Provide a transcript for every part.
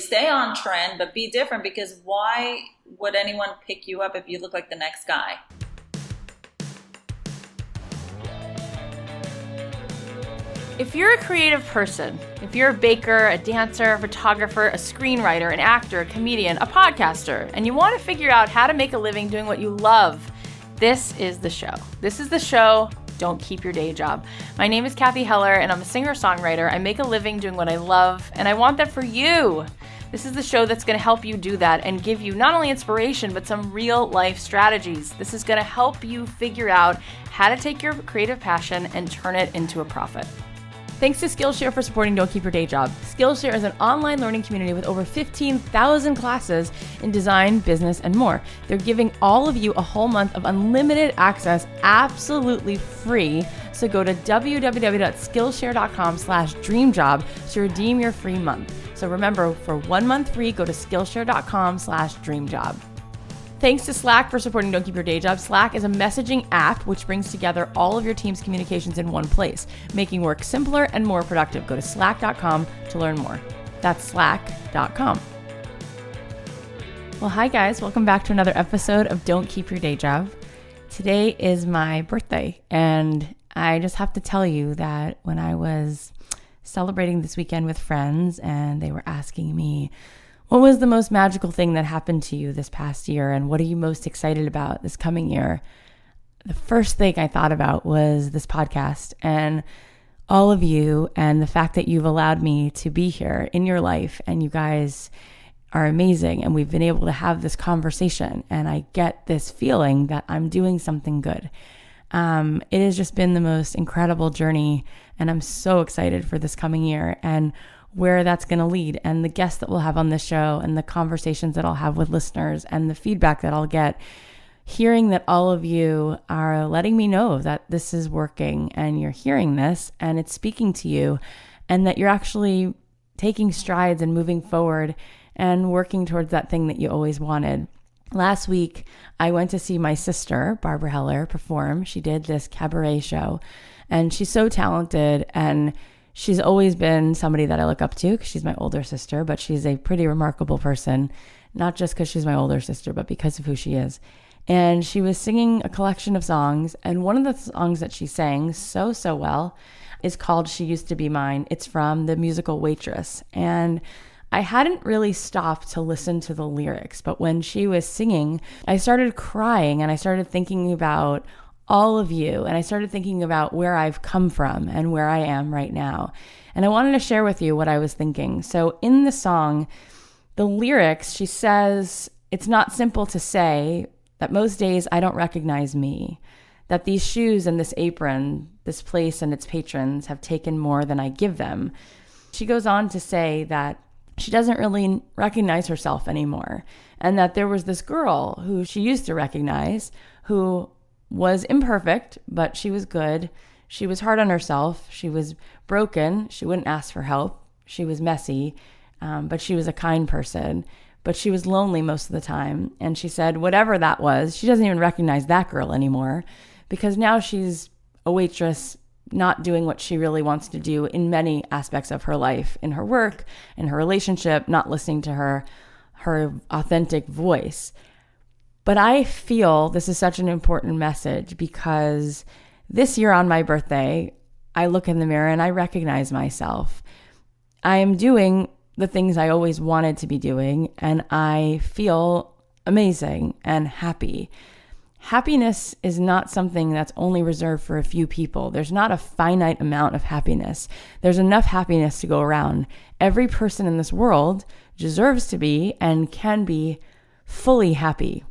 Stay on trend, but be different, because why would anyone pick you up if you look like the next guy? If you're a creative person, if you're a baker, a dancer, a photographer, a screenwriter, an actor, a comedian, a podcaster, and you want to figure out how to make a living doing what you love, this is the show. This is the show. Don't keep your day job. My name is Cathy Heller, and I'm a singer-songwriter. I make a living doing what I love, and I want that for you. This is the show that's going to help you do that and give you not only inspiration, but some real-life strategies. This is going to help you figure out how to take your creative passion and turn it into a profit. Thanks to Skillshare for supporting Don't Keep Your Day Job. Skillshare is an online learning community with over 15,000 classes in design, business, and more. They're giving all of you a whole month of unlimited access absolutely free. So go to www.skillshare.com/dreamjob to redeem your free month. So remember, for 1 month free, go to skillshare.com/dreamjob. Thanks to Slack for supporting Don't Keep Your Day Job. Slack is a messaging app which brings together all of your team's communications in one place, making work simpler and more productive. Go to slack.com to learn more. That's slack.com. Well, hi guys. Welcome back to another episode of Don't Keep Your Day Job. Today is my birthday, and I just have to tell you that when I was celebrating this weekend with friends and they were asking me, what was the most magical thing that happened to you this past year, and what are you most excited about this coming year? The first thing I thought about was this podcast and all of you, and the fact that you've allowed me to be here in your life, and you guys are amazing, and we've been able to have this conversation, and I get this feeling that I'm doing something good. It has just been the most incredible journey, and I'm so excited for this coming year and where that's going to lead, and the guests that we'll have on this show, and the conversations that I'll have with listeners, and the feedback that I'll get, hearing that all of you are letting me know that this is working, and you're hearing this, and it's speaking to you, and that you're actually taking strides and moving forward and working towards that thing that you always wanted. Last week, I went to see my sister, Barbara Heller, perform. She did this cabaret show, and she's so talented, and she's always been somebody that I look up to because she's my older sister, but she's a pretty remarkable person, not just because she's my older sister, but because of who she is. And she was singing a collection of songs, and one of the songs that she sang so well is called She Used to Be Mine. It's from the musical Waitress, and I hadn't really stopped to listen to the lyrics, but when she was singing, I started crying, and I started thinking about all of you, and I started thinking about where I've come from and where I am right now. And I wanted to share with you what I was thinking. So in the song, the lyrics, she says, it's not simple to say that most days I don't recognize me, that these shoes and this apron, this place and its patrons have taken more than I give them. She goes on to say that she doesn't really recognize herself anymore, and that there was this girl who she used to recognize who was imperfect, but she was good. She was hard on herself. She was broken. She wouldn't ask for help. She was messy, but she was a kind person. But she was lonely most of the time. And she said whatever that was, she doesn't even recognize that girl anymore, because now she's a waitress, not doing what she really wants to do in many aspects of her life, in her work, in her relationship, not listening to her authentic voice. But I feel this is such an important message, because this year on my birthday, I look in the mirror and I recognize myself. I am doing the things I always wanted to be doing, and I feel amazing and happy. Happiness is not something that's only reserved for a few people. There's not a finite amount of happiness. There's enough happiness to go around. Every person in this world deserves to be and can be fully happy.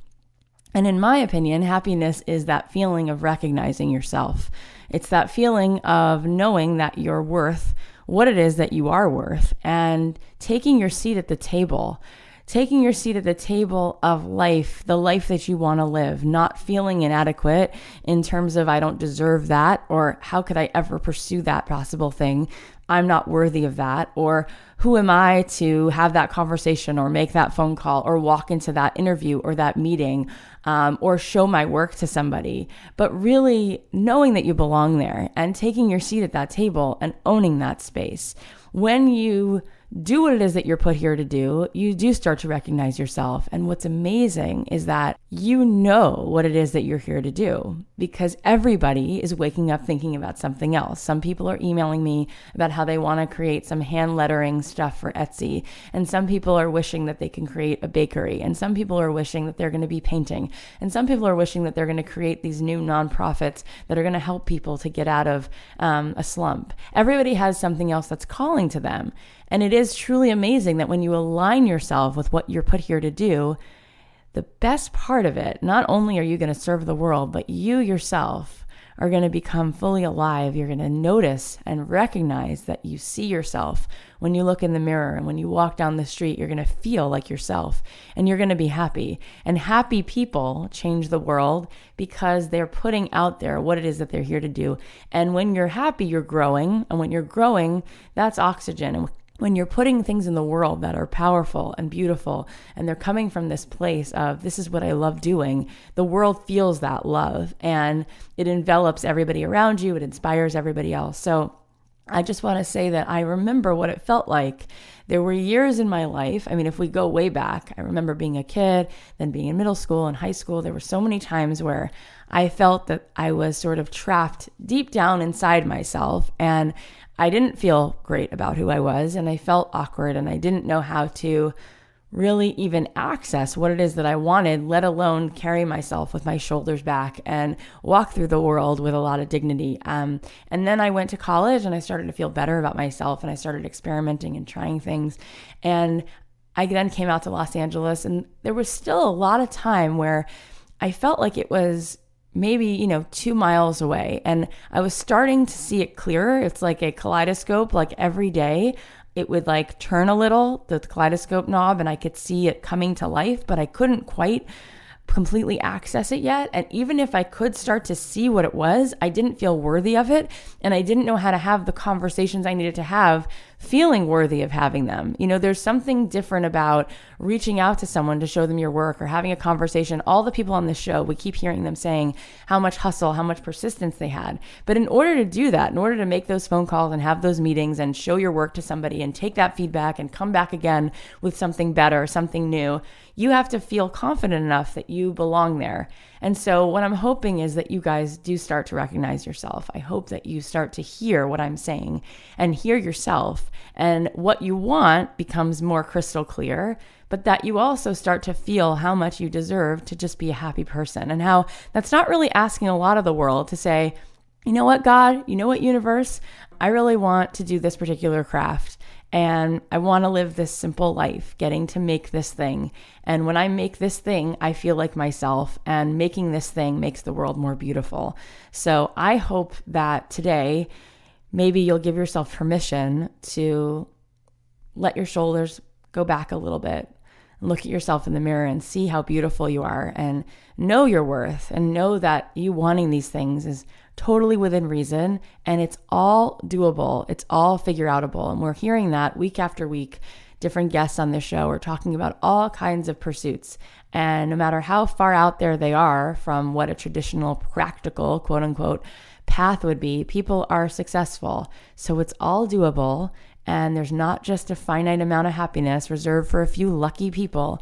And in my opinion, happiness is that feeling of recognizing yourself. It's that feeling of knowing that you're worth what it is that you are worth, and taking your seat at the table. Taking your seat at the table of life, the life that you want to live, not feeling inadequate in terms of I don't deserve that, or how could I ever pursue that possible thing? I'm not worthy of that, or who am I to have that conversation or make that phone call or walk into that interview or that meeting, or show my work to somebody. But really knowing that you belong there and taking your seat at that table and owning that space. When you do what it is that you're put here to do, you do start to recognize yourself. And what's amazing is that you know what it is that you're here to do, because everybody is waking up thinking about something else. Some people are emailing me about how they want to create some hand lettering stuff for Etsy. And some people are wishing that they can create a bakery. And some people are wishing that they're going to be painting. And some people are wishing that they're going to create these new nonprofits that are going to help people to get out of a slump. Everybody has something else that's calling to them. And it is truly amazing that when you align yourself with what you're put here to do, the best part of it, not only are you going to serve the world, but you yourself are going to become fully alive. You're going to notice and recognize that you see yourself when you look in the mirror, and when you walk down the street, you're going to feel like yourself, and you're going to be happy. And happy people change the world because they're putting out there what it is that they're here to do. And when you're happy, you're growing. And when you're growing, that's oxygen. And when you're putting things in the world that are powerful and beautiful, and they're coming from this place of, this is what I love doing, the world feels that love, and it envelops everybody around you. It inspires everybody else. So I just want to say that I remember what it felt like. There were years in my life. I mean, if we go way back, I remember being a kid, then being in middle school and high school. There were so many times where I felt that I was sort of trapped deep down inside myself, and I didn't feel great about who I was, and I felt awkward, and I didn't know how to really even access what it is that I wanted, let alone carry myself with my shoulders back and walk through the world with a lot of dignity. And then I went to college, and I started to feel better about myself, and I started experimenting and trying things. And I then came out to Los Angeles, and there was still a lot of time where I felt like it was maybe, 2 miles away. And I was starting to see it clearer. It's like a kaleidoscope, like every day it would like turn a little, the kaleidoscope knob, and I could see it coming to life, but I couldn't quite completely access it yet. And even if I could start to see what it was, I didn't feel worthy of it. And I didn't know how to have the conversations I needed to have feeling worthy of having them. There's something different about reaching out to someone to show them your work or having a conversation. All the people on this show, we keep hearing them saying how much hustle, how much persistence they had. But in order to do that, in order to make those phone calls and have those meetings and show your work to somebody and take that feedback and come back again with something better, something new, you have to feel confident enough that you belong there. And so what I'm hoping is that you guys do start to recognize yourself. I hope that you start to hear what I'm saying and hear yourself, and what you want becomes more crystal clear, but that you also start to feel how much you deserve to just be a happy person, and how that's not really asking a lot of the world to say, you know what, God, you know what, universe, I really want to do this particular craft. And I want to live this simple life, getting to make this thing. And when I make this thing, I feel like myself, and making this thing makes the world more beautiful. So I hope that today, maybe you'll give yourself permission to let your shoulders go back a little bit, and look at yourself in the mirror and see how beautiful you are, and know your worth, and know that you wanting these things is totally within reason, and it's all doable. It's all figure outable. And we're hearing that week after week. Different guests on this show are talking about all kinds of pursuits. And no matter how far out there they are from what a traditional, practical, quote unquote, path would be, people are successful. So it's all doable. And there's not just a finite amount of happiness reserved for a few lucky people.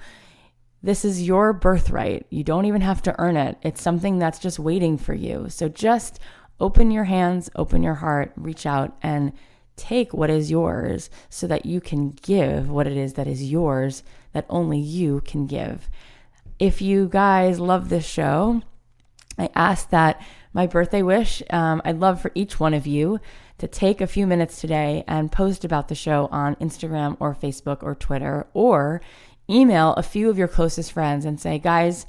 This is your birthright. You don't even have to earn it. It's something that's just waiting for you. So just open your hands, open your heart, reach out, and take what is yours so that you can give what it is that is yours, that only you can give. If you guys love this show, I ask that my birthday wish, I'd love for each one of you to take a few minutes today and post about the show on Instagram or Facebook or Twitter, or email a few of your closest friends and say, guys,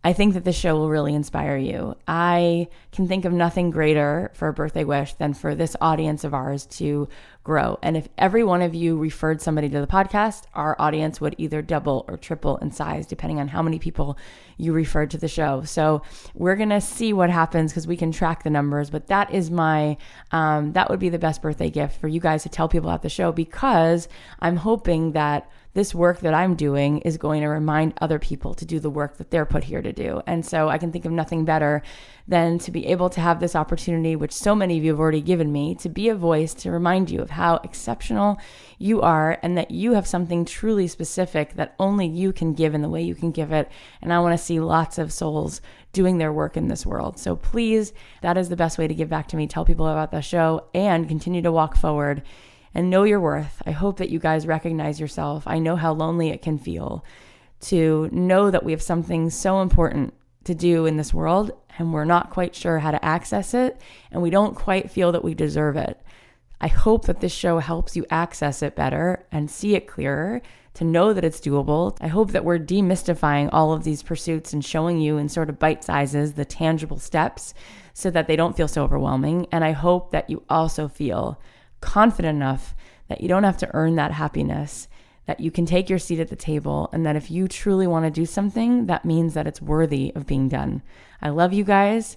I think that this show will really inspire you. I can think of nothing greater for a birthday wish than for this audience of ours to grow. And if every one of you referred somebody to the podcast, our audience would either double or triple in size, depending on how many people you referred to the show. So we're going to see what happens, because we can track the numbers. But that is that would be the best birthday gift for you guys to tell people about the show, because I'm hoping that this work that I'm doing is going to remind other people to do the work that they're put here to do. And so I can think of nothing better than to be able to have this opportunity, which so many of you have already given me, to be a voice to remind you of how exceptional you are and that you have something truly specific that only you can give in the way you can give it. And I want to see lots of souls doing their work in this world. So please, that is the best way to give back to me. Tell people about the show and continue to walk forward and know your worth. I hope that you guys recognize yourself. I know how lonely it can feel to know that we have something so important to do in this world and we're not quite sure how to access it and we don't quite feel that we deserve it. I hope that this show helps you access it better and see it clearer, to know that it's doable. I hope that we're demystifying all of these pursuits and showing you in sort of bite sizes the tangible steps so that they don't feel so overwhelming. And I hope that you also feel confident enough that you don't have to earn that happiness, that you can take your seat at the table, and that if you truly want to do something, that means that it's worthy of being done. I love you guys,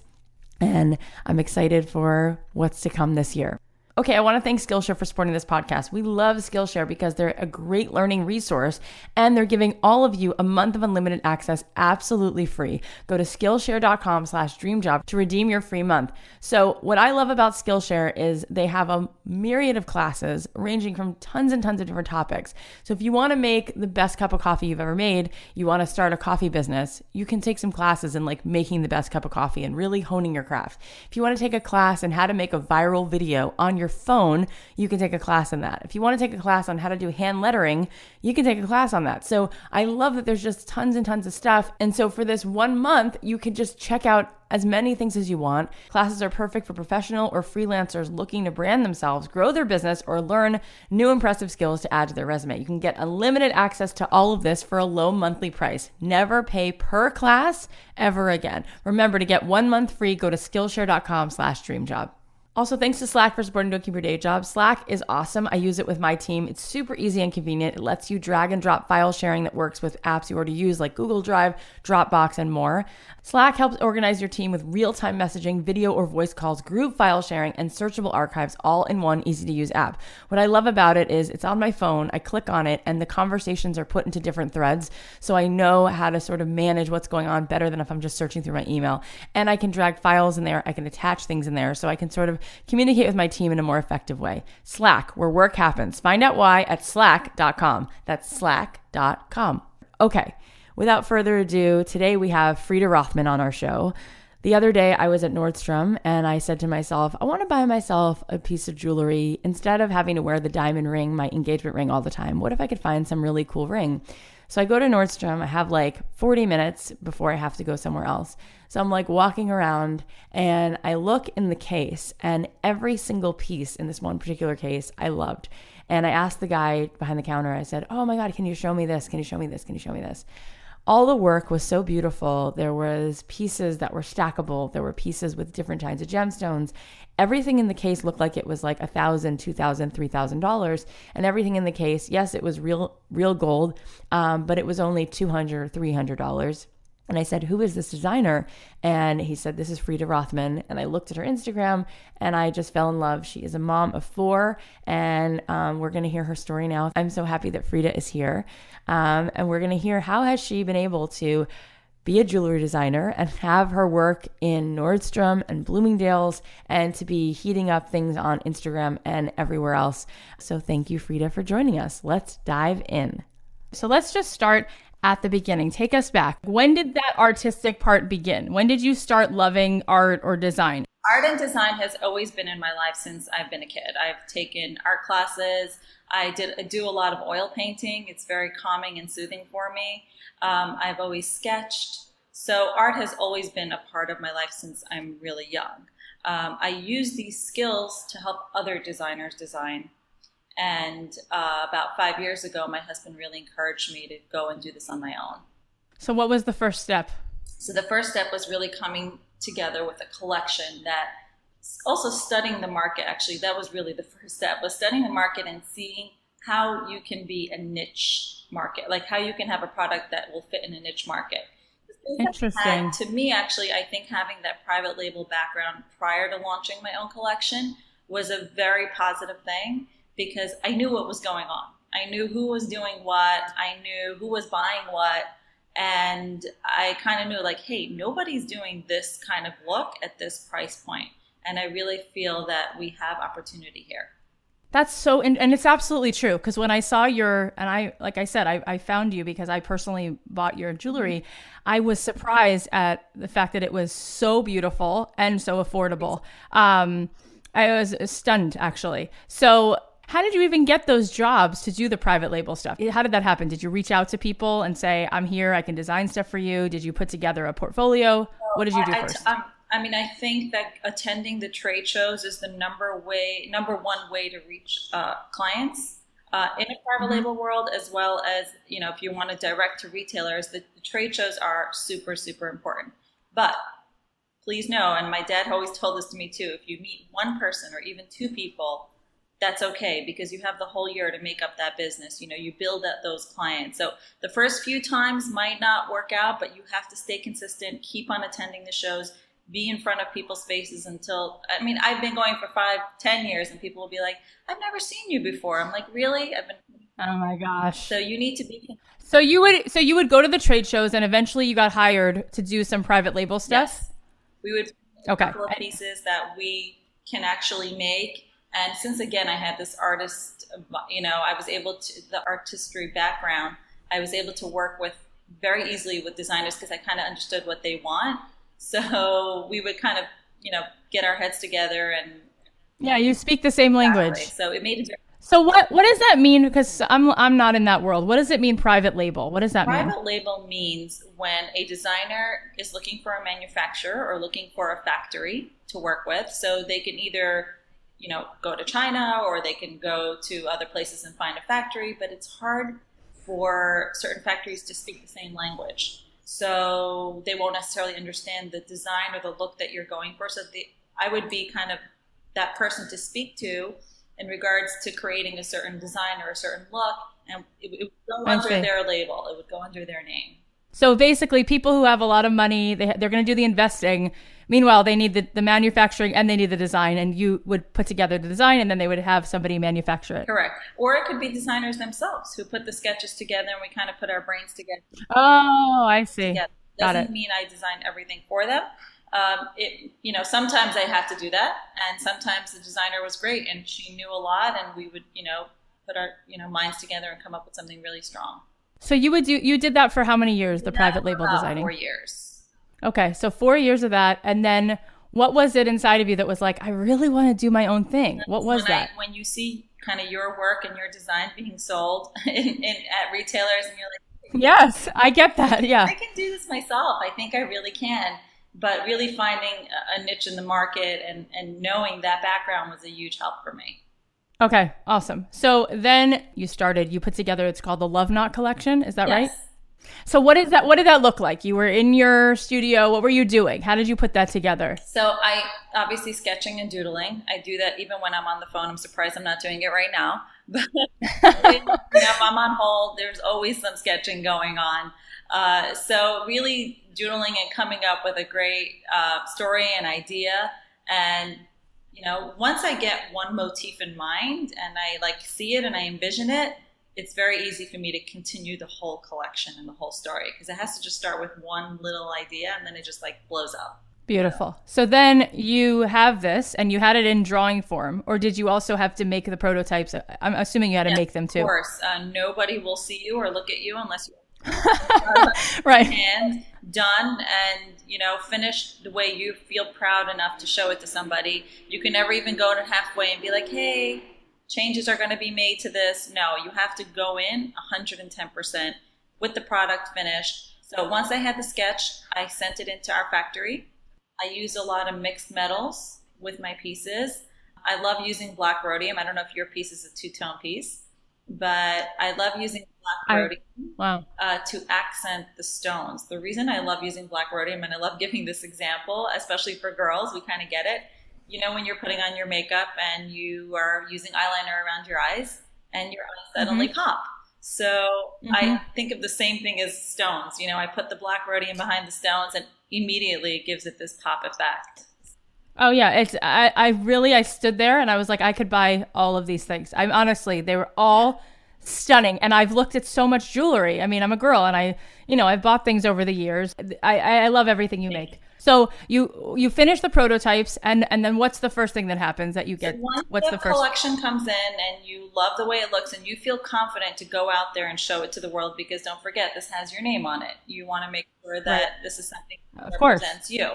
and I'm excited for what's to come this year. Okay, I want to thank Skillshare for supporting this podcast. We love Skillshare because they're a great learning resource and they're giving all of you a month of unlimited access absolutely free. Go to Skillshare.com/dreamjob to redeem your free month. So what I love about Skillshare is they have a myriad of classes ranging from tons and tons of different topics. So if you want to make the best cup of coffee you've ever made, you want to start a coffee business, you can take some classes in like making the best cup of coffee and really honing your craft. If you want to take a class in how to make a viral video on your phone, you can take a class in that. If you want to take a class on how to do hand lettering, you can take a class on that. So I love that there's just tons and tons of stuff. And so for this 1 month, you can just check out as many things as you want. Classes are perfect for professional or freelancers looking to brand themselves, grow their business, or learn new impressive skills to add to their resume. You can get unlimited access to all of this for a low monthly price. Never pay per class ever again. Remember, to get 1 month free, go to Skillshare.com/dreamjob. Also, thanks to Slack for supporting Don't Keep Your Day Job. Slack is awesome. I use it with my team. It's super easy and convenient. It lets you drag and drop file sharing that works with apps you already use like Google Drive, Dropbox, and more. Slack helps organize your team with real-time messaging, video or voice calls, group file sharing, and searchable archives all in one easy-to-use app. What I love about it is it's on my phone. I click on it, and the conversations are put into different threads, so I know how to sort of manage what's going on better than if I'm just searching through my email. And I can drag files in there. I can attach things in there, so I can sort of communicate with my team in a more effective way. Slack, where work happens. Find out why at slack.com. That's slack.com. Okay, without further ado, today we have Freida Rothman on our show. The other day I was at Nordstrom and I said to myself, I want to buy myself a piece of jewelry instead of having to wear the diamond ring, my engagement ring all the time. What if I could find some really cool ring? So I go to Nordstrom. I have like 40 minutes before I have to go somewhere else. So I'm like walking around and I look in the case, and every single piece in this one particular case I loved. And I asked the guy behind the counter, I said, oh my God, can you show me this? Can you show me this? Can you show me this? All the work was so beautiful. There was pieces that were stackable. There were pieces with different kinds of gemstones. Everything in the case looked like it was like $1,000, $2,000, $3,000. And everything in the case, yes, it was real gold, but it was only $200 or $300. And I said, who is this designer? And he said, this is Freida Rothman. And I looked at her Instagram and I just fell in love. She is a mom of 4, and we're going to hear her story now. I'm so happy that Freida is here. And we're going to hear how has she been able to be a jewelry designer and have her work in Nordstrom and Bloomingdales and to be heating up things on Instagram and everywhere else. So thank you, Freida, for joining us. Let's dive in. So let's just start at the beginning. Take us back. When did that artistic part begin? When did you start loving art or design? Art and design has always been in my life since I've been a kid. I've taken art classes. I do a lot of oil painting. It's very calming and soothing for me. I've always sketched. So art has always been a part of my life since I'm really young. I use these skills to help other designers design. And about 5 years ago, my husband really encouraged me to go and do this on my own. So what was the first step? So the first step was really coming together with a collection that also studying the market. Actually, that was really the first step, was studying the market and seeing how you can be a niche market, like how you can have a product that will fit in a niche market. Interesting. To me, actually, I think having that private label background prior to launching my own collection was a very positive thing, because I knew what was going on. I knew who was doing what. I knew who was buying what. And I kind of knew like, hey, nobody's doing this kind of look at this price point. And I really feel that we have opportunity here. That's so, and it's absolutely true. Because when I saw and I, like I said, I found you because I personally bought your jewelry. I was surprised at the fact that it was so beautiful and so affordable. I was stunned, actually. So how did you even get those jobs to do the private label stuff? How did that happen? Did you reach out to people and say, I'm here, I can design stuff for you? Did you put together a portfolio? What did you do first? I mean, I think that attending the trade shows is the number one way to reach clients in a private label world, as well as, if you want to direct to retailers, the trade shows are super, super important. But please know, and my dad always told this to me too, if you meet one person or even two people, that's okay, because you have the whole year to make up that business. You build up those clients. So the first few times might not work out, but you have to stay consistent, keep on attending the shows, be in front of people's faces until, I mean, I've been going for 5-10 years and people will be like, I've never seen you before. I'm like, really? Oh my gosh. So you need to be. So you would go to the trade shows and eventually you got hired to do some private label stuff? Yes. We would a couple of pieces that we can actually make. And since, again, I had this artist, I was able to, the artistry background, I was able to work with very easily with designers because I kind of understood what they want. So we would kind of, get our heads together and. Yeah, you speak the same language. So it made a difference. So what does that mean? Because I'm not in that world. What does it mean, private label? What does that mean? Private label means when a designer is looking for a manufacturer or looking for a factory to work with. So they can either, go to China or they can go to other places and find a factory, but it's hard for certain factories to speak the same language. So they won't necessarily understand the design or the look that you're going for. So I would be kind of that person to speak to in regards to creating a certain design or a certain look, and it would go under their label. It would go under their name. So basically, people who have a lot of money, they're going to do the investing. Meanwhile, they need the manufacturing and they need the design, and you would put together the design and then they would have somebody manufacture it. Correct. Or it could be designers themselves who put the sketches together and we kind of put our brains together. Oh, I see. Yeah, doesn't mean I designed everything for them. Sometimes I had to do that, and sometimes the designer was great and she knew a lot, and we would, put our, minds together and come up with something really strong. So you did that for how many years, the private label designing? 4 years. Okay, so 4 years of that, and then what was it inside of you that was like, I really want to do my own thing? What was that? When you see kind of your work and your design being sold at retailers, and you're like, yes, I get that. Yeah, I can do this myself. I think I really can. But really finding a niche in the market and knowing that background was a huge help for me. Okay, awesome. So then you put together, it's called the Love Knot collection. Is that right? So what is that? What did that look like? You were in your studio. What were you doing? How did you put that together? So I obviously sketching and doodling. I do that even when I'm on the phone. I'm surprised I'm not doing it right now. But if I'm on hold, there's always some sketching going on. So really doodling and coming up with a great story and idea. And, once I get one motif in mind and I see it and I envision it, it's very easy for me to continue the whole collection and the whole story, because it has to just start with one little idea and then it just blows up. Beautiful. So then you have this and you had it in drawing form, or did you also have to make the prototypes? I'm assuming you had to make them too. Of course. Nobody will see you or look at you unless you right. And done and finished the way you feel proud enough to show it to somebody. You can never even go to halfway and be like, hey, changes are going to be made to this. No, you have to go in 110% with the product finished. So once I had the sketch, I sent it into our factory. I use a lot of mixed metals with my pieces. I love using black rhodium. I don't know if your piece is a two-tone piece, but I love using black rhodium to accent the stones. The reason I love using black rhodium, and I love giving this example, especially for girls, we kind of get it. When you're putting on your makeup and you are using eyeliner around your eyes and your eyes suddenly pop. So I think of the same thing as stones. I put the black rhodium behind the stones and immediately it gives it this pop effect. Oh yeah, I stood there and I was like, I could buy all of these things. They were all stunning. And I've looked at so much jewelry. I mean, I'm a girl and I've bought things over the years. I love everything you make. So you finish the prototypes and then what's the first thing that happens that you get? So once What's the the first collection comes in and you love the way it looks and you feel confident to go out there and show it to the world, because don't forget, this has your name on it. You want to make sure that Right. this is something that Of course. represents you.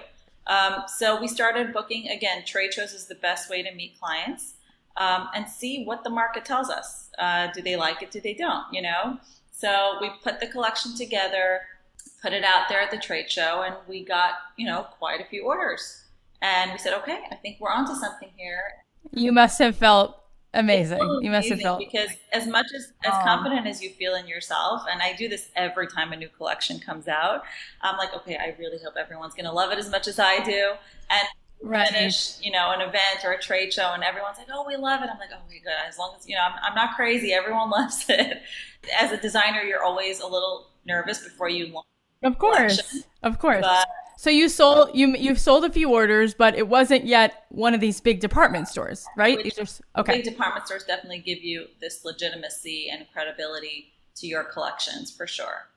So we started booking, again, trade shows is the best way to meet clients, and see what the market tells us. Do they like it? Do they don't? So we put the collection together, put it out there at the trade show, and we got, quite a few orders. And we said, okay, I think we're onto something here. You must have felt It's amazing. so You must have amazing felt because as much as confident as you feel in yourself, and I do this every time a new collection comes out, I'm like, okay, I really hope everyone's going to love it as much as I do. And Right. finish, an event or a trade show, and everyone's like, "Oh, we love it." I'm like, "Oh, okay, good. As long as I'm not crazy. Everyone loves it." As a designer, you're always a little nervous before you launch Of a course. collection. Of course. But So you've sold a few orders, but it wasn't yet one of these big department stores, right? Which Okay. big department stores definitely give you this legitimacy and credibility to your collections for sure.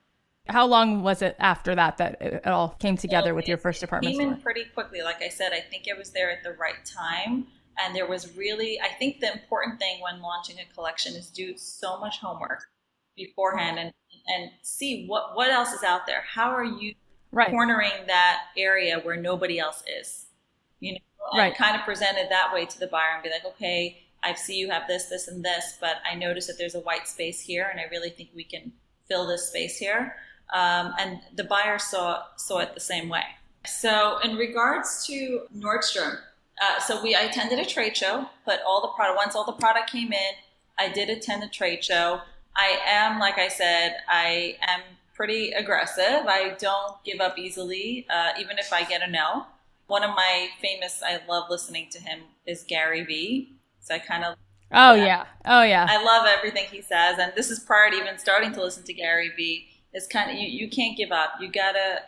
How long was it after that it all came together So with your first department came in store? pretty quickly. Like I said, I think it was there at the right time. And there was really, I think the important thing when launching a collection is do so much homework beforehand and see what else is out there. How are you Right. cornering that area where nobody else is? And Right. kind of present it that way to the buyer and be like, okay, I see you have this, this, and this, but I notice that there's a white space here, and I really think we can fill this space here. And the buyer saw it the same way. So in regards to Nordstrom, I attended a trade show, but once all the product came in, I did attend a trade show. I am, like I said, I am pretty aggressive. I don't give up easily, even if I get a no. One of my I love listening to him is Gary Vee. So I kind of Oh yeah. Oh yeah. I love everything he says, and this is prior to even starting to listen to Gary Vee. It's kind of you can't give up. You gotta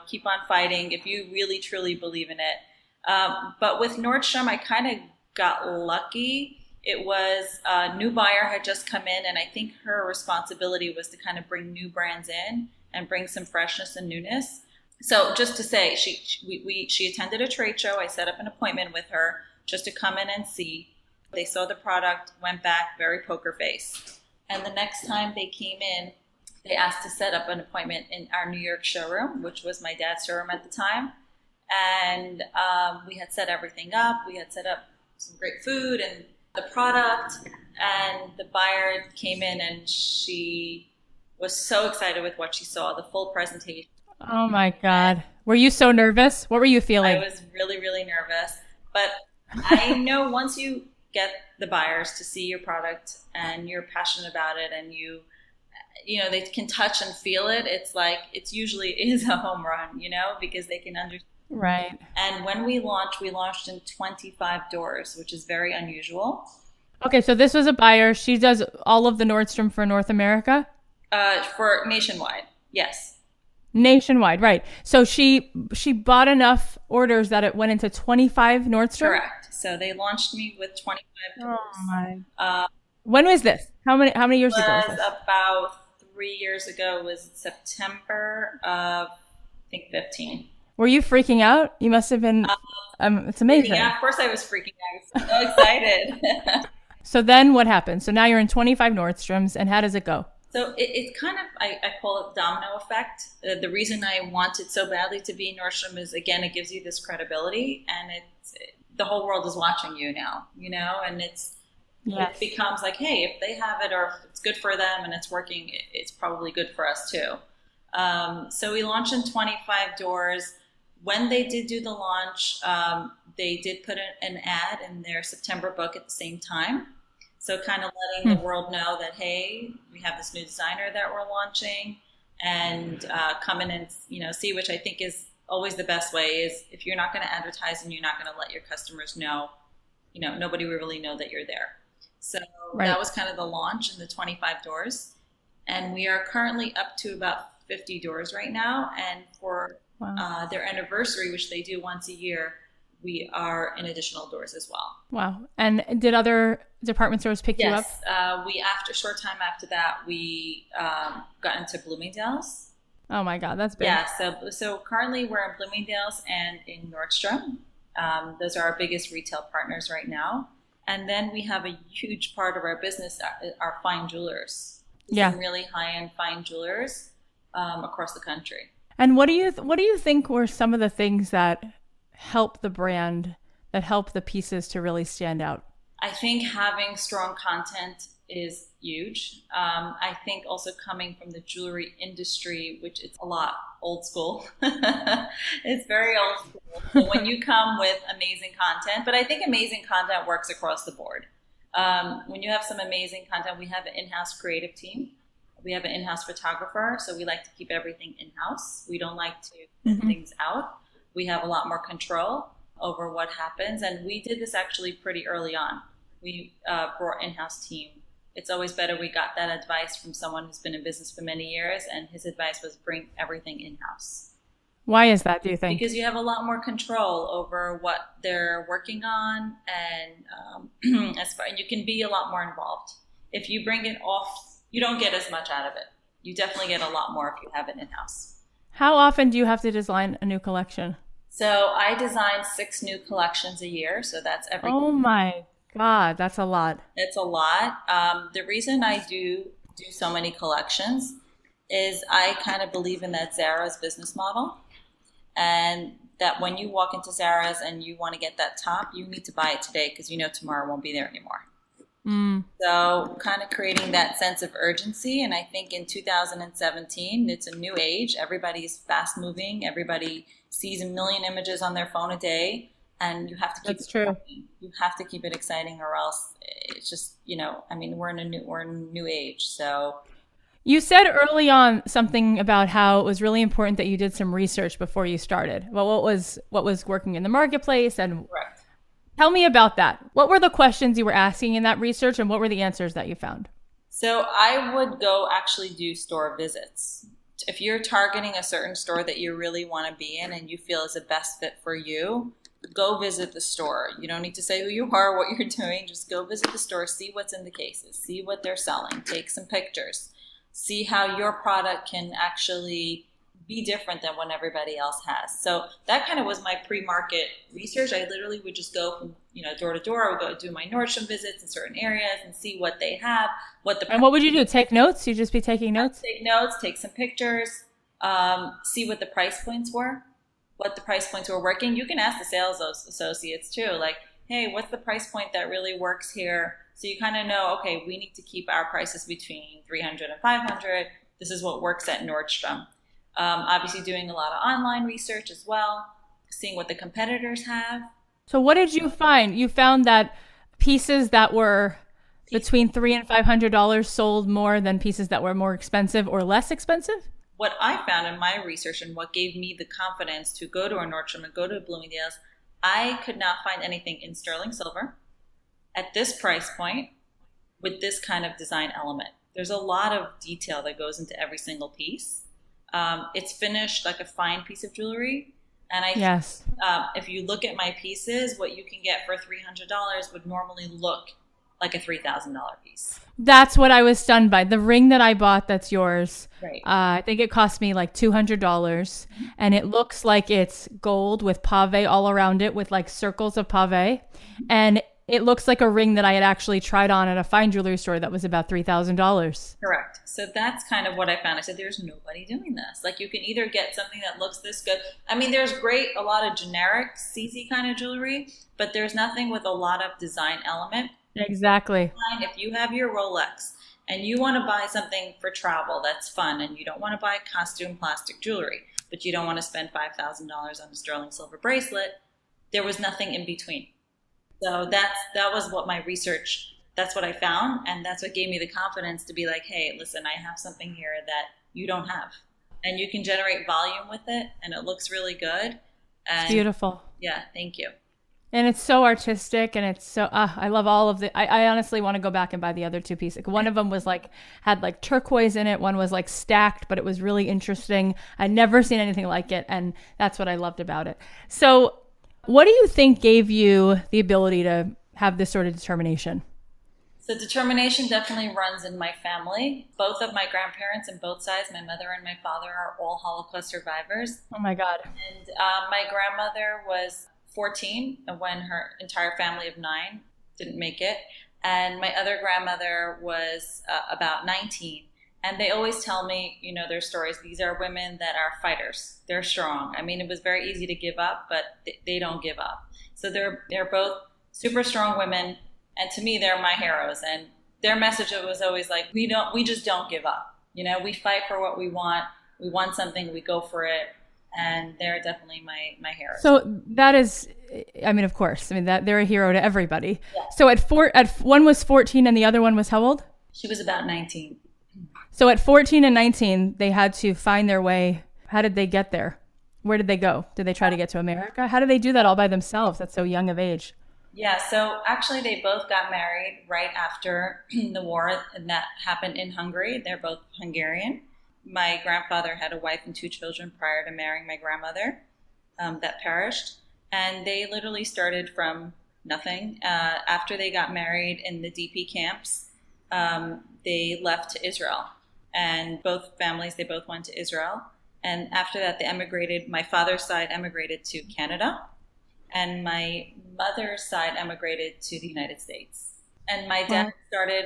keep on fighting if you really truly believe in it. But with Nordstrom, I kind of got lucky. It was a new buyer had just come in, and I think her responsibility was to kind of bring new brands in and bring some freshness and newness. So just to say, she attended a trade show. I set up an appointment with her just to come in and see. They saw the product, went back, very poker face. And the next time they came in, they asked to set up an appointment in our New York showroom, which was my dad's showroom at the time. And we had set everything up. We had set up some great food and the product. And the buyer came in and she was so excited with what she saw, the full presentation. Oh my God. Were you so nervous? What were you feeling? I was really, really nervous. But I know once you get the buyers to see your product and you're passionate about it and they can touch and feel it, it's usually is a home run, because they can understand. Right. And when we launched in 25 doors, which is very unusual. Okay, so this was a buyer. She does all of the Nordstrom for North America? For nationwide, yes. Nationwide, right. So she bought enough orders that it went into 25 Nordstrom? Correct. So they launched me with 25 doors. Oh my. When was this? How many years ago was It this? was about 3 years ago. It was September of, I think, 15. Were you freaking out? You must have been. It's amazing. Yeah, of course I was freaking out. I was so excited. So then what happened? So now you're in 25 Nordstroms, and how does it go? So it's kind of, I call it domino effect. The reason I wanted so badly to be in Nordstrom is, again, it gives you this credibility, and the whole world is watching you now, and Yes. it becomes like, hey, if they have it or if it's good for them and it's working, it's probably good for us too. So we launched in 25 doors. When they did do the launch, they did put an ad in their September book at the same time. So kind of letting the world know that, hey, we have this new designer that we're launching, and come in and see, which I think is always the best way, is if you're not going to advertise and you're not going to let your customers know, nobody will really know that you're there. So Right. That was kind of the launch in the 25 doors. And we are currently up to about 50 doors right now. And for Wow. their anniversary, which they do once a year, we are in additional doors as well. Wow. And did other department stores pick you up? Yes. After a short time after that, we got into Bloomingdale's. Oh my God, that's big. Yeah. So currently we're in Bloomingdale's and in Nordstrom. Those are our biggest retail partners right now. And then we have a huge part of our business are fine jewelers. Yeah. Some really high-end fine jewelers across the country. And what do you think were some of the things that help the brand, that help the pieces to really stand out? I think having strong content is huge. I think also coming from the jewelry industry, which is a lot old school. It's very old school. So when you come with amazing content, but I think amazing content works across the board. When you have some amazing content, we have an in-house creative team. We have an in-house photographer, so we like to keep everything in-house. We don't like to send things out. We have a lot more control over what happens, and we did this actually pretty early on. We brought in-house team. It's always better we got that advice from someone who's been in business for many years, and his advice was bring everything in-house. Why is that, do you think? Because you have a lot more control over what they're working on, and and you can be a lot more involved. If you bring it off, you don't get as much out of it. You definitely get a lot more if you have it in-house. How often do you have to design a new collection? So I design 6 new collections a year, so that's every. Oh my God, that's a lot. It's a lot. The reason I do so many collections is I kind of believe in that Zara's business model, and that when you walk into Zara's and you want to get that top, you need to buy it today because you know tomorrow won't be there anymore. So kind of creating that sense of urgency. And I think in 2017, it's a new age. Everybody's fast moving. Everybody sees a million images on their phone a day. And you have to keep That's true. You have to keep it exciting, or else it's just, I mean, we're in a new age. So you said early on something about how it was really important that you did some research before you started. Well, what was working in the marketplace, and correct. Tell me about that. What were the questions you were asking in that research, and what were the answers that you found? So I would go actually do store visits. If you're targeting a certain store that you really want to be in and you feel is the best fit for you, go visit the store. You don't need to say who you are, what you're doing. Just go visit the store, see what's in the cases, see what they're selling, take some pictures, see how your product can actually be different than what everybody else has. So that kind of was my pre-market research. I literally would just go from door to door. I would go do my Nordstrom visits in certain areas and see what they have. And what would you do? Take notes? You'd just be taking notes? Take notes, take some pictures, see what the price points were, what the price points were working. You can ask the sales associates too, like, hey, what's the price point that really works here? So you kind of know, okay, we need to keep our prices between $300 and $500. This is what works at Nordstrom. Obviously doing a lot of online research as well, seeing what the competitors have. So what did you find? You found that pieces that were between $300 and $500 sold more than pieces that were more expensive or less expensive? What I found in my research and what gave me the confidence to go to a Nordstrom and go to a Bloomingdale's, I could not find anything in sterling silver at this price point with this kind of design element. There's a lot of detail that goes into every single piece. It's finished like a fine piece of jewelry. And yes. If you look at my pieces, what you can get for $300 would normally look like a $3,000 piece. That's what I was stunned by. The ring that I bought that's yours, right. I think it cost me like $200. And it looks like it's gold with pave all around it with like circles of pave. And it looks like a ring that I had actually tried on at a fine jewelry store that was about $3,000. Correct. So that's kind of what I found. I said, there's nobody doing this. Like, you can either get something that looks this good. I mean, there's a lot of generic CZ kind of jewelry, but there's nothing with a lot of design element. Exactly. If you have your Rolex and you want to buy something for travel that's fun, and you don't want to buy costume plastic jewelry, but you don't want to spend $5,000 on a sterling silver bracelet, there was nothing in between. So that was what my research, that's what I found. And that's what gave me the confidence to be like, hey, listen, I have something here that you don't have. And you can generate volume with it, and it looks really good. And it's beautiful. Yeah, thank you. And it's so artistic, and it's so, I love all of the, I honestly want to go back and buy the other two pieces. One of them was like, had like turquoise in it. One was like stacked, but it was really interesting. I'd never seen anything like it. And that's what I loved about it. So What do you think gave you the ability to have this sort of determination? So determination definitely runs in my family. Both of my grandparents on both sides, my mother and my father, are all Holocaust survivors. Oh my God. And my grandmother was 14 when her entire family of 9 didn't make it. And my other grandmother was about 19. And they always tell me, their stories. These are women that are fighters. They're strong. I mean, it was very easy to give up, but they don't give up. So they're both super strong women. And to me, they're my heroes. And their message was always like, we just don't give up. We fight for what we want. We want something, we go for it. And they're definitely my heroes. So that is, I mean, of course, that they're a hero to everybody. Yeah. So at one was 14 and the other one was how old? She was about 19. So at 14 and 19, they had to find their way. How did they get there? Where did they go? Did they try to get to America? How did they do that all by themselves at so young of age? Yeah, so actually they both got married right after the war, and that happened in Hungary. They're both Hungarian. My grandfather had a wife and 2 children prior to marrying my grandmother that perished. And they literally started from nothing. After they got married in the DP camps, they left to Israel. And both families, they both went to Israel. And after that, they emigrated. My father's side emigrated to Canada. And my mother's side emigrated to the United States. And my dad started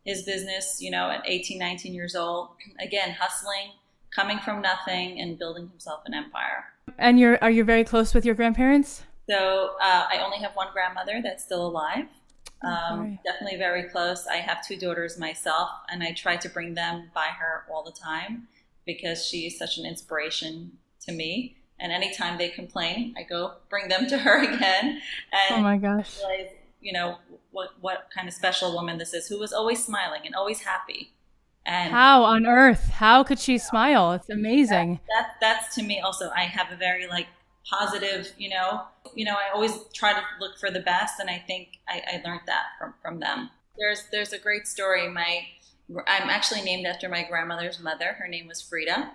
his business, at 18, 19 years old. Again, hustling, coming from nothing, and building himself an empire. And are you very close with your grandparents? So I only have one grandmother that's still alive. Definitely very close. I have 2 daughters myself, and I try to bring them by her all the time because she is such an inspiration to me. And anytime they complain, I go bring them to her again. And oh my gosh. Realize, what kind of special woman this is, who was always smiling and always happy. And how on earth? How could she smile? It's amazing. That's to me also. I have a very positive, I always try to look for the best, and I think I learned that from them. There's a great story. I'm actually named after my grandmother's mother. Her name was Freida.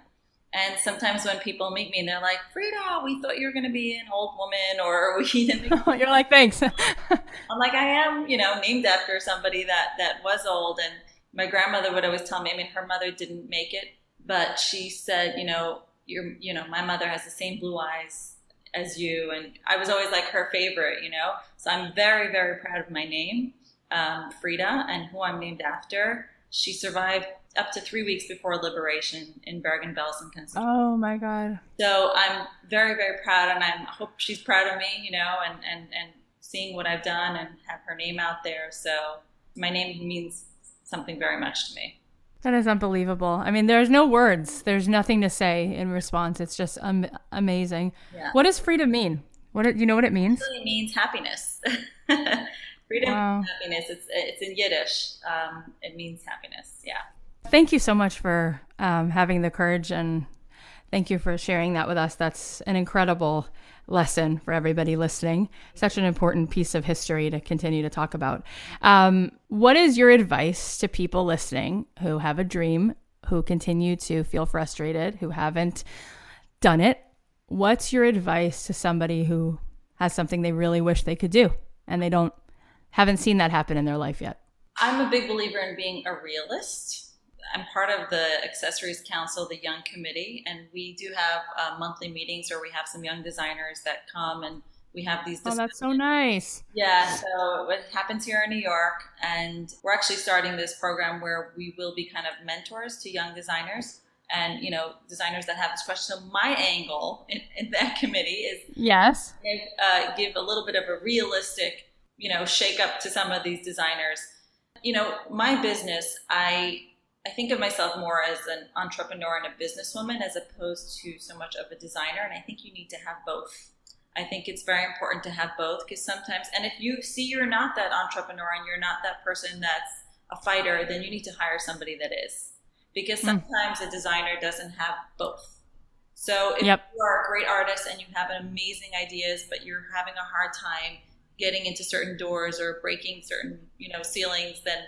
And sometimes when people meet me and they're like, Freida, we thought you were going to be an old woman, or we didn't. You're like, thanks. I'm like, I am, named after somebody that was old. And my grandmother would always tell me, her mother didn't make it, but she said, my mother has the same blue eyes as you. And I was always like her favorite, So I'm very, very proud of my name, Freida, and who I'm named after. She survived up to 3 weeks before liberation in Bergen-Belsen, Pennsylvania. Oh my God. So I'm very, very proud, and I hope she's proud of me, and seeing what I've done and have her name out there. So my name means something very much to me. That is unbelievable. There's no words. There's nothing to say in response. It's just amazing. Yeah. What does freedom mean? Do you know what it means? It really means happiness. Freedom means happiness. It's in Yiddish. It means happiness. Yeah. Thank you so much for having the courage, and thank you for sharing that with us. That's an incredible lesson for everybody listening. Such an important piece of history to continue to talk about. What is your advice to people listening who have a dream, who continue to feel frustrated, who haven't done it? What's your advice to somebody who has something they really wish they could do and they haven't seen that happen in their life yet? I'm a big believer in being a realist. I'm part of the Accessories Council, the Young Committee, and we do have monthly meetings where we have some young designers that come and we have these discussions. Oh, that's so nice. Yeah, so it happens here in New York, and we're actually starting this program where we will be kind of mentors to young designers and, designers that have this question. So my angle in that committee is yes, give a little bit of a realistic, shake up to some of these designers. My business, I think of myself more as an entrepreneur and a businesswoman as opposed to so much of a designer. And I think you need to have both. I think it's very important to have both because sometimes, and if you see you're not that entrepreneur and you're not that person that's a fighter, then you need to hire somebody that is. Because sometimes a designer doesn't have both. So if you are a great artist and you have amazing ideas, but you're having a hard time getting into certain doors or breaking certain, ceilings, then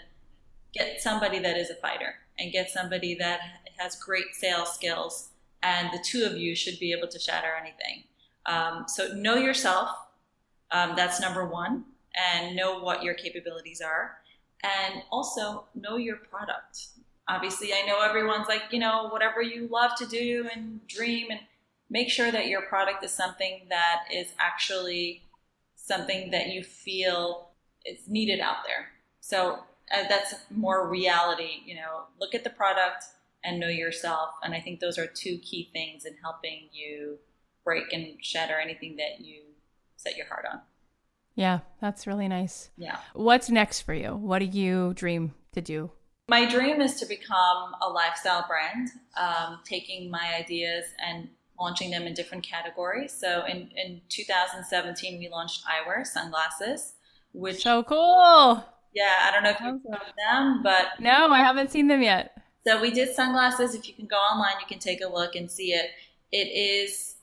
get somebody that is a fighter and get somebody that has great sales skills, and the two of you should be able to shatter anything. So know yourself, That's number one. And know what your capabilities are. And also know your product. Obviously, I know everyone's like, whatever you love to do and dream, and make sure that your product is something that is actually something that you feel is needed out there. So that's more reality, look at the product and know yourself. And I think those are two key things in helping you break and shatter anything that you set your heart on. Yeah, that's really nice. Yeah. What's next for you? What do you dream to do? My dream is to become a lifestyle brand, taking my ideas and launching them in different categories. So in 2017, we launched eyewear, sunglasses, which... So cool. Yeah, I don't know if you've heard of them, but... No, I haven't seen them yet. So we did sunglasses. If you can go online, you can take a look and see it. It is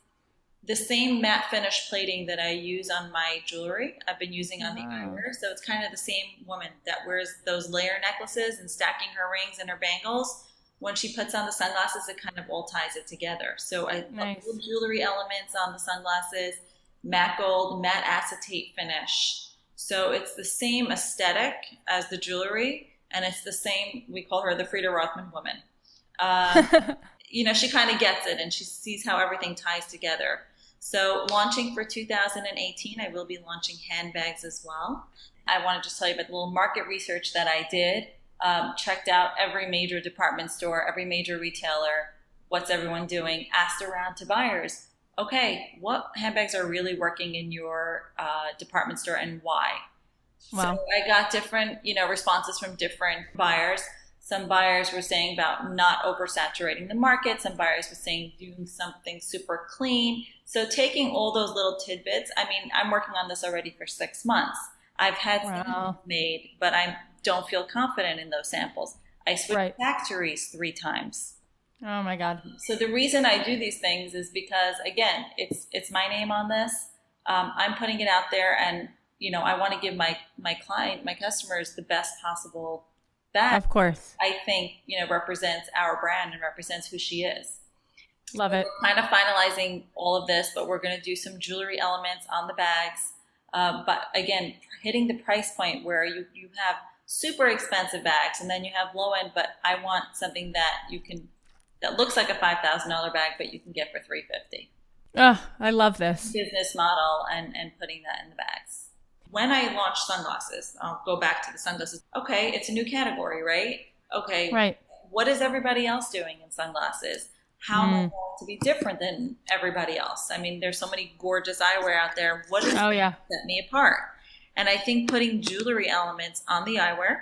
the same matte finish plating that I use on my jewelry. I've been using on the eyewear. So it's kind of the same woman that wears those layer necklaces and stacking her rings and her bangles. When she puts on the sunglasses, it kind of all ties it together. So I love the jewelry elements on the sunglasses, matte gold, matte acetate finish. So it's the same aesthetic as the jewelry, and it's the same, we call her the Freida Rothman woman. She kind of gets it, and she sees how everything ties together. So launching for 2018, I will be launching handbags as well. I want to just tell you about the little market research that I did. Checked out every major department store, every major retailer, what's everyone doing, asked around to buyers, okay, what handbags are really working in your department store and why? Wow. So I got different, responses from different buyers. Some buyers were saying about not oversaturating the market. Some buyers were saying doing something super clean. So taking all those little tidbits, I'm working on this already for 6 months. I've had samples made, but I don't feel confident in those samples. I switched factories 3 times. Oh my God. So the reason I do these things is because, again, it's my name on this. I'm putting it out there, and, I want to give my client, my customers, the best possible bag. Of course. I think, represents our brand and represents who she is. Love it. We're kind of finalizing all of this, but we're going to do some jewelry elements on the bags. But again, hitting the price point where you have super expensive bags and then you have low end, but I want something that looks like a $5,000 bag, but you can get for $350. Oh, I love this business model and putting that in the bags. When I launched sunglasses, I'll go back to the sunglasses. Okay, it's a new category, right? Okay, right. What is everybody else doing in sunglasses? How am I going to be different than everybody else? There's so many gorgeous eyewear out there. What is set me apart? And I think putting jewelry elements on the eyewear,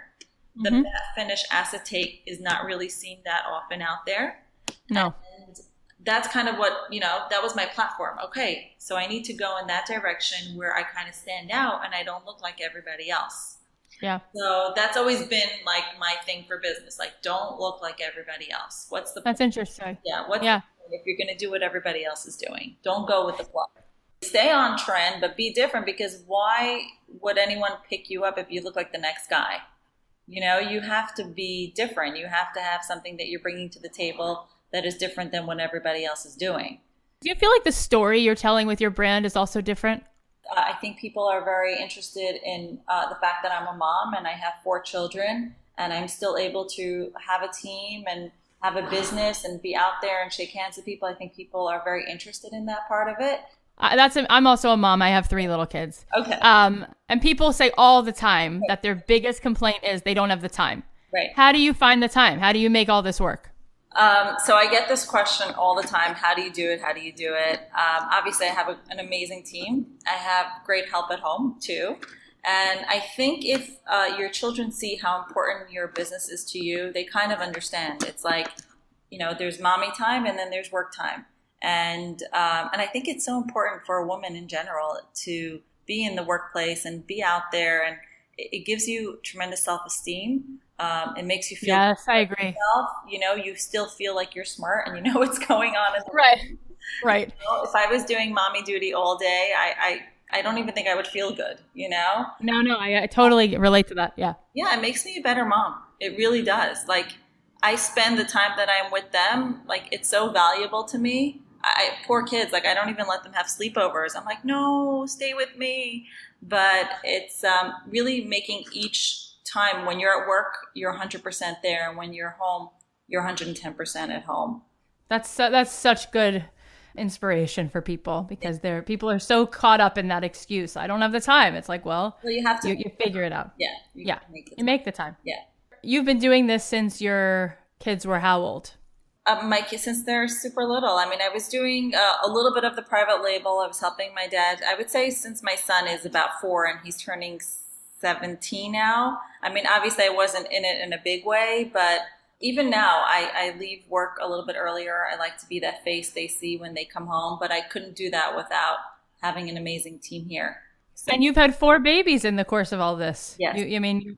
the matte finish acetate is not really seen that often out there. No. And that's kind of what, that was my platform. Okay, so I need to go in that direction where I kind of stand out and I don't look like everybody else. Yeah. So that's always been like my thing for business. Like, don't look like everybody else. That's interesting. Yeah. If you're going to do what everybody else is doing, don't go with the flow. Stay on trend, but be different, because why would anyone pick you up if you look like the next guy? You have to be different. You have to have something that you're bringing to the table that is different than what everybody else is doing. Do you feel like the story you're telling with your brand is also different? I think people are very interested in the fact that I'm a mom and I have 4 children and I'm still able to have a team and have a business and be out there and shake hands with people. I think people are very interested in that part of it. I'm also a mom. I have 3 little kids. Okay. And people say all the time that their biggest complaint is they don't have the time. Right. How do you find the time? How do you make all this work? So I get this question all the time. How do you do it? How do you do it? Obviously, I have an amazing team. I have great help at home, too. And I think if your children see how important your business is to you, they kind of understand. It's like, there's mommy time and then there's work time. And I think it's so important for a woman in general to be in the workplace and be out there. And it gives you tremendous self-esteem. It makes you feel yes, I agree. Yourself. You still feel like you're smart and you know what's going on. Right. If I was doing mommy duty all day, I don't even think I would feel good, No, I totally relate to that. Yeah. Yeah, it makes me a better mom. It really does. Like, I spend the time that I'm with them, like, it's so valuable to me. poor kids, like I don't even let them have sleepovers. I'm like, no, stay with me. But it's really making each time when you're at work, you're 100% there. And when you're home, you're 110% at home. That's such good inspiration for people because people are so caught up in that excuse. I don't have the time. It's like, well, you have to you figure it out. Yeah. You make the time. Yeah. You've been doing this since your kids were how old? My kids, since they're super little. I mean, I was doing a little bit of the private label. I was helping my dad. I would say since my son is about 4 and he's turning 17 now. I mean, obviously I wasn't in it in a big way, but even now I leave work a little bit earlier. I like to be that face they see when they come home, but I couldn't do that without having an amazing team here. So, and you've had 4 babies in the course of all this. Yes.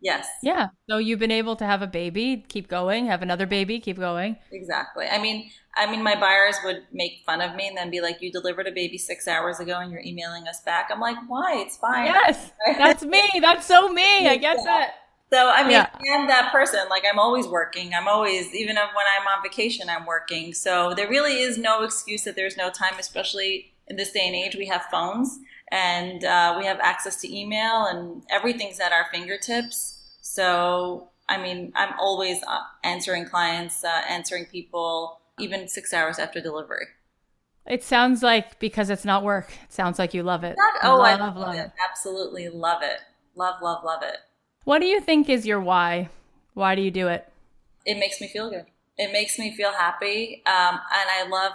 Yes. Yeah. So you've been able to have a baby, keep going, have another baby, keep going. Exactly. I mean, my buyers would make fun of me and then be like, you delivered a baby 6 hours ago and you're emailing us back. I'm like, why? It's fine. Yes. That's me. That's so me. I get that. So, I mean, I'm that person. Like, I'm always working. I'm always, even when I'm on vacation, I'm working. So there really is no excuse that there's no time, especially in this day and age. We have phones and we have access to email and everything's at our fingertips. So, I mean, I'm always answering clients, answering people, even 6 hours after delivery. It sounds like, because it's not work, it sounds like you love it. I love it. Absolutely love it. Love it. What do you think is your why? Why do you do it? It makes me feel good. It makes me feel happy. And I love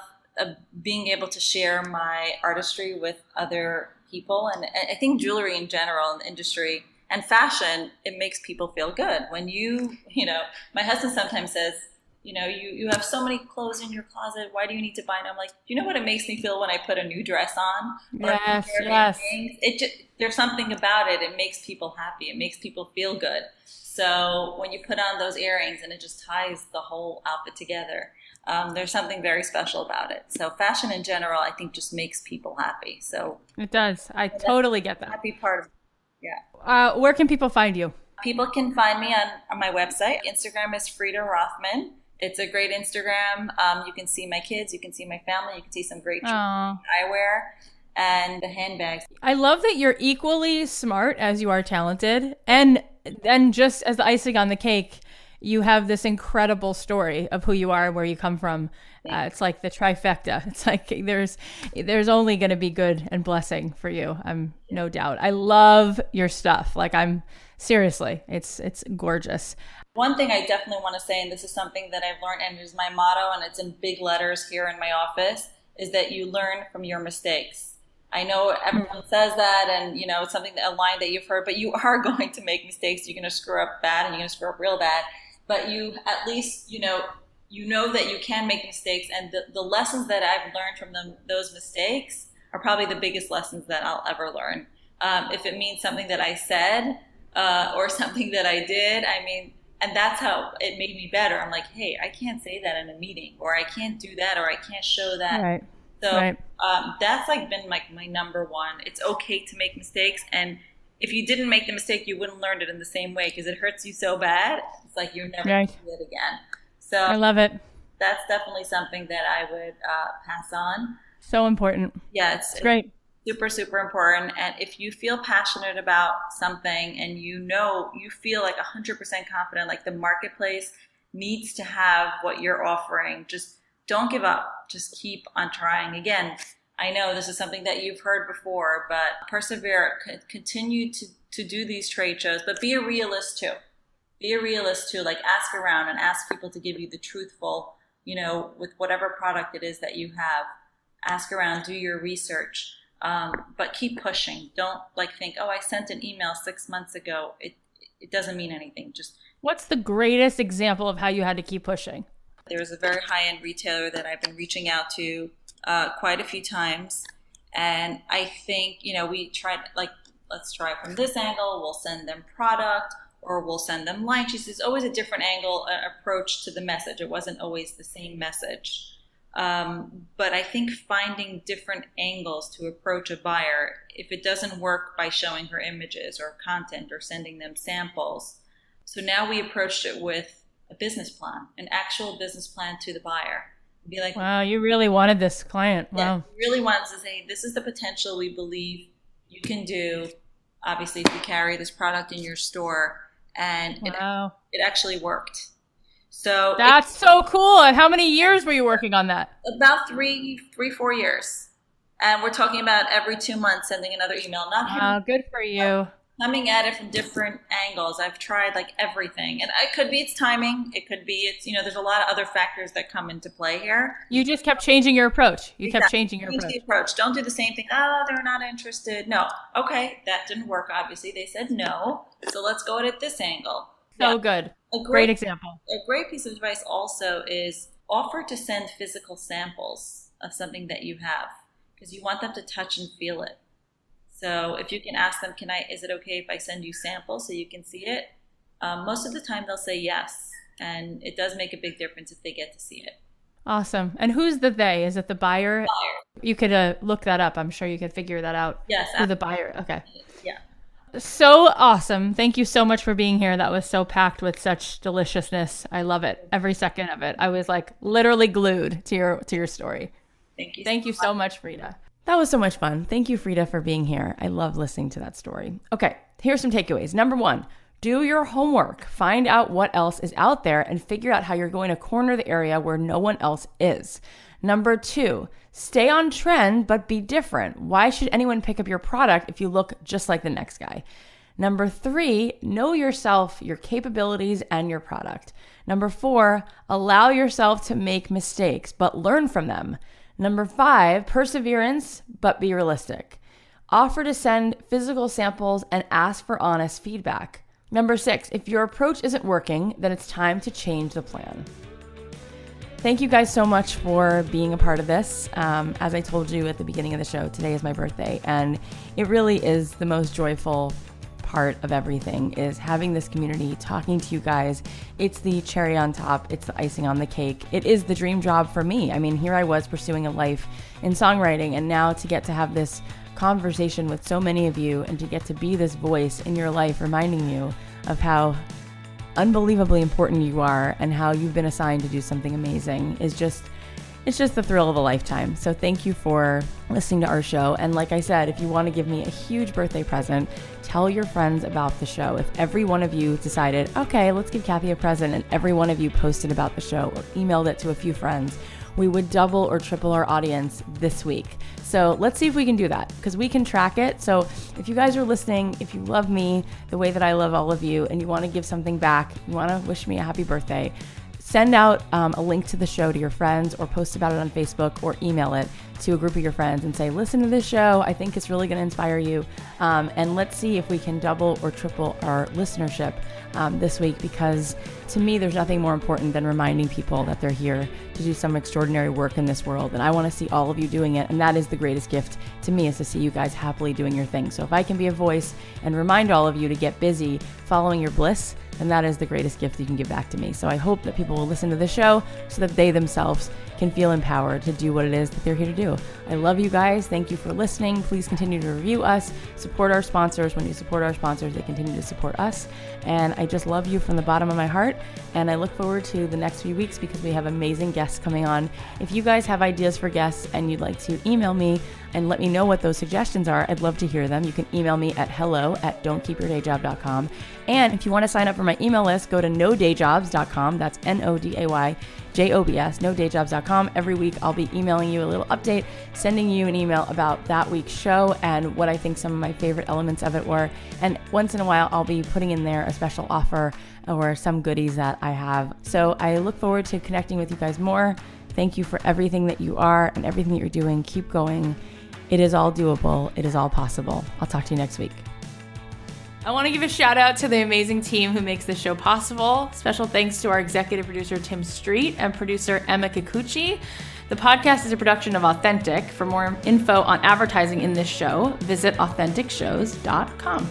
being able to share my artistry with other people. And I think jewelry in general, in the industry and fashion, it makes people feel good. When my husband sometimes says, you have so many clothes in your closet. Why do you need to buy them? I'm like, do you know what it makes me feel when I put a new dress on? Yes. There's something about it. It makes people happy. It makes people feel good. So when you put on those earrings and it just ties the whole outfit together, there's something very special about it. So fashion in general, I think, just makes people happy. So it does. I totally get that. Happy part of it. Yeah. Where can people find you? People can find me on my website. Instagram is Freida Rothman. It's a great Instagram. You can see my kids. You can see my family. You can see some great eyewear and the handbags. I love that you're equally smart as you are talented. And just as the icing on the cake, you have this incredible story of who you are, where you come from. It's like the trifecta. It's like there's only going to be good and blessing for you. I'm no doubt. I love your stuff. Like seriously, it's gorgeous. One thing I definitely want to say, and this is something that I've learned and is my motto, and it's in big letters here in my office, is that you learn from your mistakes. I know everyone says that, and it's something, a line that you've heard, but you are going to make mistakes. You're going to screw up bad, and you're going to screw up real bad. But you at least that you can make mistakes, and the lessons that I've learned from those mistakes are probably the biggest lessons that I'll ever learn. If it means something that I said or something that I did, and that's how it made me better. I'm like, hey, I can't say that in a meeting, or I can't do that, or I can't show that. Right. So that's been my number one. It's okay to make mistakes, and if you didn't make the mistake, you wouldn't learn it in the same way because it hurts you so bad. It's like you're never going to do it again. So I love it. That's definitely something that I would pass on. So important. Yeah, it's great. Super, super important. And if you feel passionate about something and you feel like 100% confident, like the marketplace needs to have what you're offering, just don't give up. Just keep on trying. Again, I know this is something that you've heard before, but persevere, continue to do these trade shows, but be a realist too. Be a realist too. Like ask around and ask people to give you the truthful, with whatever product it is that you have. Ask around, do your research. But keep pushing. Don't think, I sent an email 6 months ago. It doesn't mean anything. Just what's the greatest example of how you had to keep pushing? There's a very high-end retailer that I've been reaching out to quite a few times. And I think, we tried, let's try from this angle. We'll send them product or we'll send them line sheets. There's always a different angle, approach to the message. It wasn't always the same message. But I think finding different angles to approach a buyer, if it doesn't work by showing her images or content or sending them samples. So now we approached it with a business plan, an actual business plan to the buyer. Be like, wow, you really wanted this client. yeah, Wow. we really wanted to say, this is the potential we believe you can do. Obviously, if you carry this product in your store, and Wow. it actually worked. So That's so cool. And how many years were you working on that? about 4 years. And we're talking about every 2 months sending another email, not Good for you. coming at it from different angles. I've tried like everything. And it could be it's timing. It could be it's, there's a lot of other factors that come into play here. You just kept changing your approach. You kept Exactly. changing your Change approach. the approach. Don't do the same thing. Oh, they're not interested. No. Okay, that didn't work, obviously. They said no. So let's go at this angle. So good. Great example. A great piece of advice also is offer to send physical samples of something that you have, because you want them to touch and feel it. So if you can ask them, is it okay if I send you samples so you can see it? Most of the time they'll say yes. And it does make a big difference if they get to see it. Awesome. And who's the they? Is it the buyer? Buyer. You could look that up. I'm sure you could figure that out. Yes. Who the buyer. Okay. Yeah. So awesome. Thank you so much for being here. That was so packed with such deliciousness. I love it. Every second of it. I was like literally glued to your story. Thank you. Thank you so much, Freida. That was so much fun. Thank you, Freida, for being here. I love listening to that story. Okay, here's some takeaways. Number 1, do your homework. Find out what else is out there and figure out how you're going to corner the area where no one else is. Number 2, stay on trend, but be different. Why should anyone pick up your product if you look just like the next guy? Number 3, know yourself, your capabilities, and your product. Number 4, allow yourself to make mistakes, but learn from them. Number 5, perseverance, but be realistic. Offer to send physical samples and ask for honest feedback. Number 6, if your approach isn't working, then it's time to change the plan. Thank you guys so much for being a part of this. As I told you at the beginning of the show, today is my birthday, and it really is the most joyful part of everything is having this community, talking to you guys. It's the cherry on top. It's the icing on the cake. It is the dream job for me. I mean, here I was pursuing a life in songwriting, and now to get to have this conversation with so many of you and to get to be this voice in your life, reminding you of how unbelievably important you are and how you've been assigned to do something amazing is just, it's just the thrill of a lifetime. So thank you for listening to our show. And like I said, if you want to give me a huge birthday present, tell your friends about the show. If every one of you decided, okay, let's give Cathy a present, and every one of you posted about the show or emailed it to a few friends, we would double or triple our audience this week. So let's see if we can do that, because we can track it. So if you guys are listening, if you love me the way that I love all of you, and you want to give something back, you want to wish me a happy birthday, send out a link to the show to your friends, or post about it on Facebook, or email it to a group of your friends and say, listen to this show. I think it's really going to inspire you. And let's see if we can double or triple our listenership this week, because to me, there's nothing more important than reminding people that they're here to do some extraordinary work in this world. And I want to see all of you doing it. And that is the greatest gift to me, is to see you guys happily doing your thing. So if I can be a voice and remind all of you to get busy following your bliss, then that is the greatest gift you can give back to me. So I hope that people will listen to the show so that they themselves can feel empowered to do what it is that they're here to do. I love you guys. Thank you for listening. Please continue to review us, support our sponsors. When you support our sponsors, they continue to support us. And I just love you from the bottom of my heart. And I look forward to the next few weeks, because we have amazing guests coming on. If you guys have ideas for guests and you'd like to email me and let me know what those suggestions are, I'd love to hear them. You can email me at hello@don'tkeepyourdayjob.com. And if you want to sign up for my email list, go to nodayjobs.com. That's NODAYJOBS, nodayjobs.com. Every week I'll be emailing you a little update, sending you an email about that week's show and what I think some of my favorite elements of it were. And once in a while, I'll be putting in there a special offer or some goodies that I have. So I look forward to connecting with you guys more. Thank you for everything that you are and everything that you're doing. Keep going. It is all doable. It is all possible. I'll talk to you next week. I want to give a shout out to the amazing team who makes this show possible. Special thanks to our executive producer, Tim Street, and producer, Emma Kikuchi. The podcast is a production of Authentic. For more info on advertising in this show, visit AuthenticShows.com.